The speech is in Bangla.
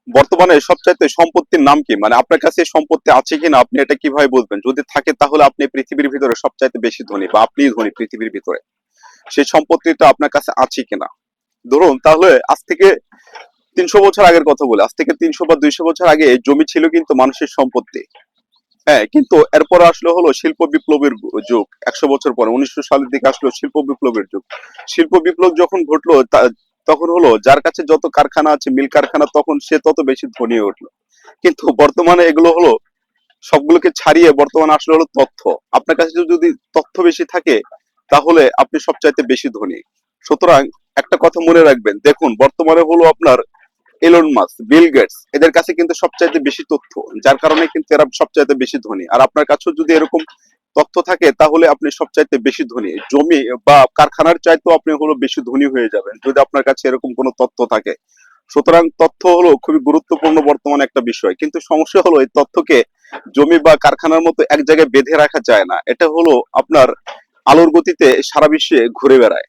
বর্তমানে সবচাইতে সম্পত্তির নাম কি? মানে আপনার কাছে এই সম্পত্তি আছে কিনা আপনি এটা কিভাবে বুঝবেন? যদি থাকে তাহলে আপনি পৃথিবীর ভিতরে সবচাইতে বেশি ধনী বা আপনিই ধনী পৃথিবীর ভিতরে। সেই সম্পত্তিটা আপনার কাছে আছে কিনা? ধরুন তাহলে আজ থেকে ৩০০ বছর আগের কথা বলি। আজ থেকে ৩০০ বা ২০০ বছর আগে এই জমি ছিল কিন্তু মানুষের সম্পত্তি। হ্যাঁ, কিন্তু এরপর আসলো হলো শিল্প বিপ্লবের যুগ। ১০০ বছর পরে ১৯০০ সালের দিকে আসলো শিল্প বিপ্লবের যুগ। শিল্প বিপ্লব যখন ঘটলো তখন হলো যার কাছে যত কারখানা আছে, মিল কারখানা তখন সে তত বেশি ধনী হয়ে উঠলো। কিন্তু বর্তমানে এগুলো হলো সবগুলোকে ছাড়িয়ে বর্তমানে আসলে হলো তথ্য। আপনার কাছে যদি তথ্য বেশি থাকে তাহলে আপনি সবচাইতে বেশি ধনী। সুতরাং একটা কথা মনে রাখবেন, দেখুন বর্তমানে হলো আপনার এলন মাস্ক, বিল গেটস এদের কাছে কিন্তু সবচাইতে বেশি তথ্য। যার কারণে কিন্তু এরা সবচাইতে বেশি ধনী। আর আপনার কাছেও যদি এরকম তথ্য থাকে তাহলে আপনি সবচাইতে বেশি ধনী। জমি বা কারখানার চাইতেও আপনি হলো বেশি ধনী হয়ে যাবেন যদি আপনার কাছে এরকম কোনো তথ্য থাকে। সুতরাং তথ্য হলো খুবই গুরুত্বপূর্ণ বর্তমানে একটা বিষয়। কিন্তু সমস্যা হলো এই তথ্যকে জমি বা কারখানার মতো এক জায়গায় বেঁধে রাখা যায় না। এটা হলো আপনার আলোর গতিতে সারা বিশ্বে ঘুরে বেড়ায়।